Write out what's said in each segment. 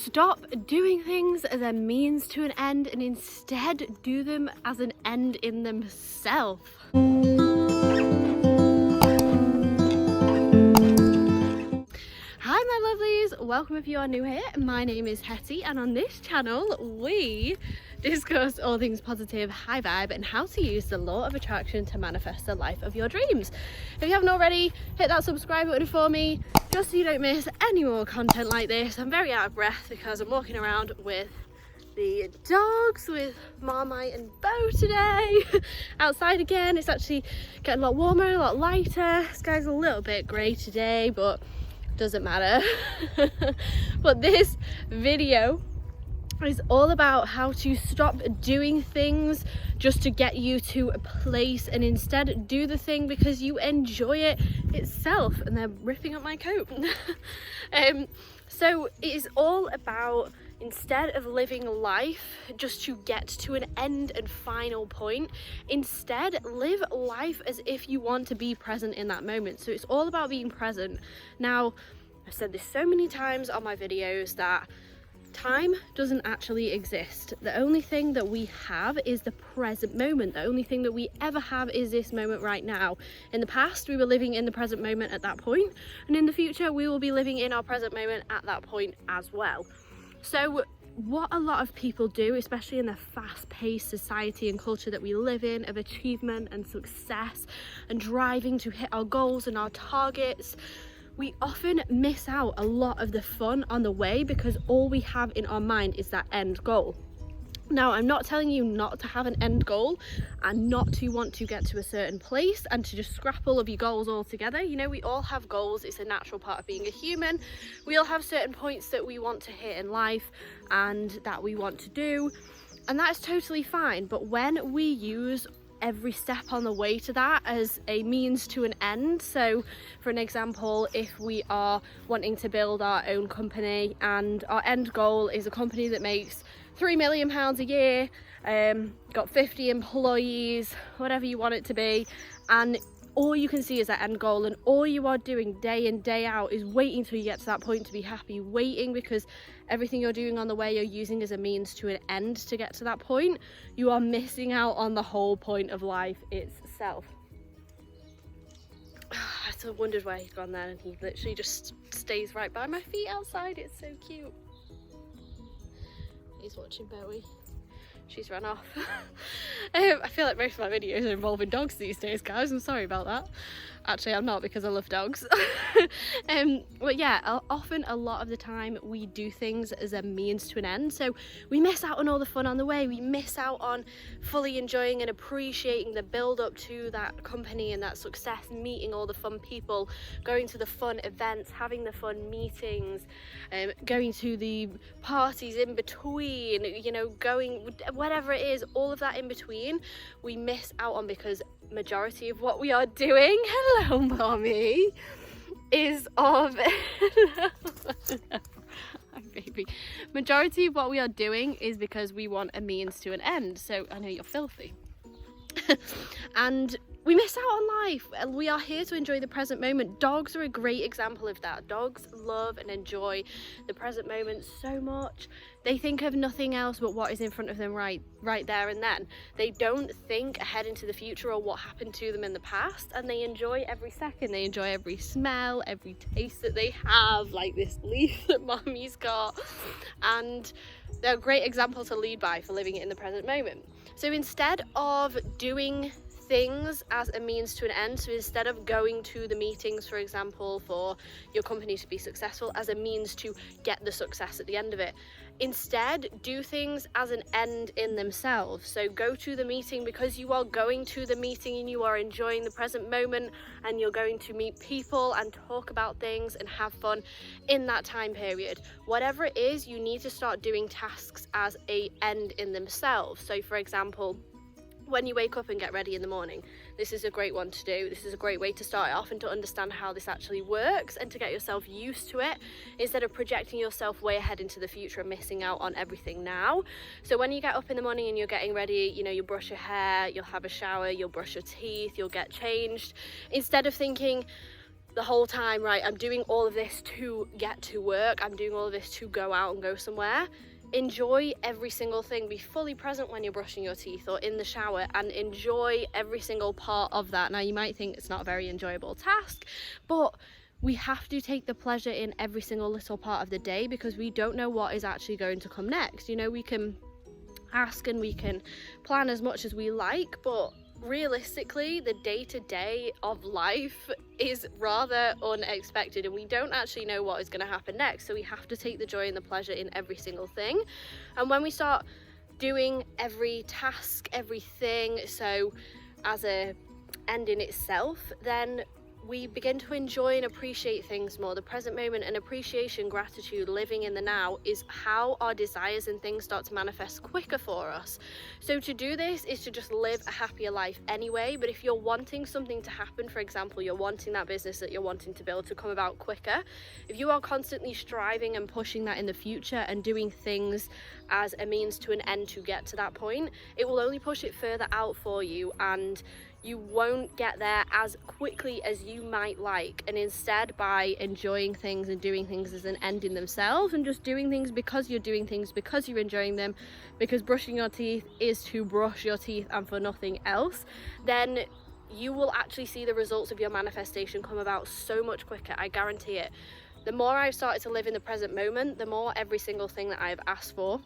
stop doing things as a means to an end and instead do them as an end in themselves. Hi my lovelies, welcome if you are new here. My name is Hetty and on this channel we discuss all things positive, high vibe and how to use the law of attraction to manifest the life of your dreams. If you haven't already, hit that subscribe button for me just so you don't miss any more content like this. I'm very out of breath because I'm walking around with the dogs, with Marmite and Bo today. Outside again, it's actually getting a lot warmer, a lot lighter. The sky's a little bit grey today, but doesn't matter. But this video is all about how to stop doing things just to get you to a place and instead do the thing because you enjoy it itself. And they're ripping up my coat. So it is all about, instead of living life just to get to an end and final point, instead live life as if you want to be present in that moment. So it's all about being present. Now, I've said this so many times on my videos that time doesn't actually exist. The only thing that we have is the present moment. The only thing that we ever have is this moment right now. In the past, we were living in the present moment at that point, and in the future, we will be living in our present moment at that point as well. So what a lot of people do, especially in the fast-paced society and culture that we live in, of achievement and success and driving to hit our goals and our targets, we often miss out a lot of the fun on the way because all we have in our mind is that end goal. Now, I'm not telling you not to have an end goal and not to want to get to a certain place and to just scrap all of your goals altogether. You know, we all have goals. It's a natural part of being a human. We all have certain points that we want to hit in life and that we want to do, and that's totally fine. But when we use every step on the way to that as a means to an end, so for an example, if we are wanting to build our own company and our end goal is a company that makes £3 million a year, got 50 employees, whatever you want it to be, and all you can see is that end goal, and all you are doing day in day out is waiting till you get to that point to be happy, waiting, because everything you're doing on the way you're using as a means to an end to get to that point. You are missing out on the whole point of life itself. I still wondered where he'd gone there, and he literally just stays right by my feet outside. It's so cute. He's watching Bowie. She's run off. I feel like most of my videos are involving dogs these days, guys. I'm sorry about that. Actually, I'm not, because I love dogs. But yeah, often a lot of the time we do things as a means to an end. So we miss out on all the fun on the way. We miss out on fully enjoying and appreciating the build up to that company and that success, meeting all the fun people, going to the fun events, having the fun meetings, going to the parties in between, you know, going, whatever it is, all of that in between, we miss out on, because majority of what we are doing, hello mommy, is of hi baby, majority of what we are doing is because we want a means to an end. So I know you're filthy. And we miss out on life. We are here to enjoy the present moment. Dogs are a great example of that. Dogs love and enjoy the present moment so much. They think of nothing else but what is in front of them right there and then. They don't think ahead into the future or what happened to them in the past, and they enjoy every second. They enjoy every smell, every taste that they have, like this leaf that mommy's got. And they're a great example to lead by for living it in the present moment. So instead of doing things as a means to an end, so instead of going to the meetings, for example, for your company to be successful as a means to get the success at the end of it, instead do things as an end in themselves. So go to the meeting because you are going to the meeting and you are enjoying the present moment, and you're going to meet people and talk about things and have fun in that time period. Whatever it is, you need to start doing tasks as a end in themselves. So for example, when you wake up and get ready in the morning, this is a great one to do. This is a great way to start it off and to understand how this actually works and to get yourself used to it, instead of projecting yourself way ahead into the future and missing out on everything now. So when you get up in the morning and you're getting ready, you know, you'll brush your hair, you'll have a shower, you'll brush your teeth, you'll get changed. Instead of thinking, the whole time, right, I'm doing all of this to get to work, I'm doing all of this to go out and go somewhere. Enjoy every single thing. Be fully present when you're brushing your teeth or in the shower, and enjoy every single part of that. Now, you might think it's not a very enjoyable task, but we have to take the pleasure in every single little part of the day, because we don't know what is actually going to come next. You know, we can ask and we can plan as much as we like, but realistically, the day-to-day of life is rather unexpected, and we don't actually know what is going to happen next. So we have to take the joy and the pleasure in every single thing. And when we start doing every task, everything, so as a end in itself, then we begin to enjoy and appreciate things more. The present moment and appreciation, gratitude, living in the now is how our desires and things start to manifest quicker for us. So to do this is to just live a happier life anyway. But if you're wanting something to happen, for example, you're wanting that business that you're wanting to build to come about quicker, if you are constantly striving and pushing that in the future and doing things as a means to an end to get to that point, it will only push it further out for you, and you won't get there as quickly as you might like. And instead, by enjoying things and doing things as an end in themselves, and just doing things because you're doing things because you're enjoying them, because brushing your teeth is to brush your teeth and for nothing else, then you will actually see the results of your manifestation come about so much quicker. I guarantee it. The more I've started to live in the present moment, the more every single thing that I've asked for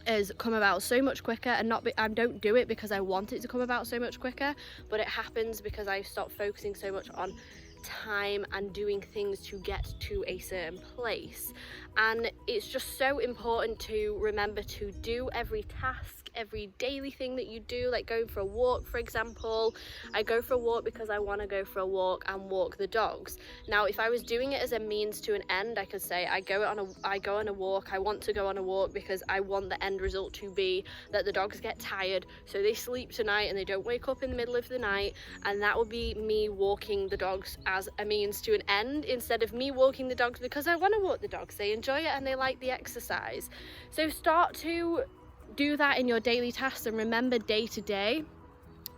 has come about so much quicker. And I don't do it because I want it to come about so much quicker, but it happens because I stopped focusing so much on time and doing things to get to a certain place. And it's just so important to remember to do every task, every daily thing that you do, like going for a walk, for example. I go for a walk because I want to go for a walk and walk the dogs. Now, if I was doing it as a means to an end, I could say I go on a walk, I want to go on a walk because I want the end result to be that the dogs get tired, so they sleep tonight and they don't wake up in the middle of the night, and that would be me walking the dogs as a means to an end, instead of me walking the dogs because I want to walk the dogs. They enjoy it and they like the exercise. So start to do that in your daily tasks, and remember day to day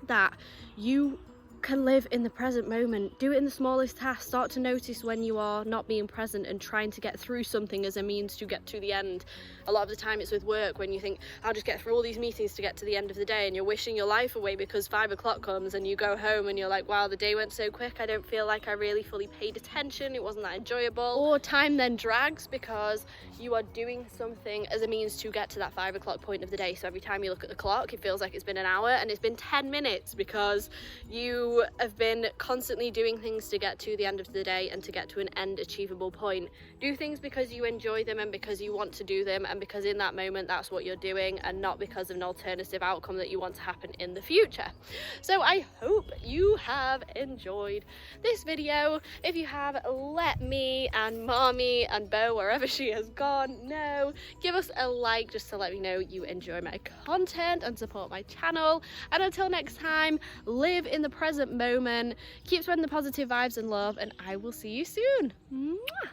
that you can live in the present moment. Do it in the smallest tasks. Start to notice when you are not being present and trying to get through something as a means to get to the end. A lot of the time it's with work, when you think, I'll just get through all these meetings to get to the end of the day, and you're wishing your life away because 5 o'clock comes and you go home and you're like, wow, the day went so quick, I don't feel like I really fully paid attention, it wasn't that enjoyable. Or time then drags because you are doing something as a means to get to that 5 o'clock point of the day. So every time you look at the clock, it feels like it's been an hour and it's been 10 minutes because you have been constantly doing things to get to the end of the day and to get to an end achievable point. Do things because you enjoy them and because you want to do them, and because in that moment that's what you're doing, and not because of an alternative outcome that you want to happen in the future. So I hope you have enjoyed this video. If you have, let me and Mommy and Bo, wherever she has gone, know. Give us a like just to let me know you enjoy my content and support my channel. And until next time, live in the present moment, keep spreading the positive vibes and love, and I will see you soon. Mwah!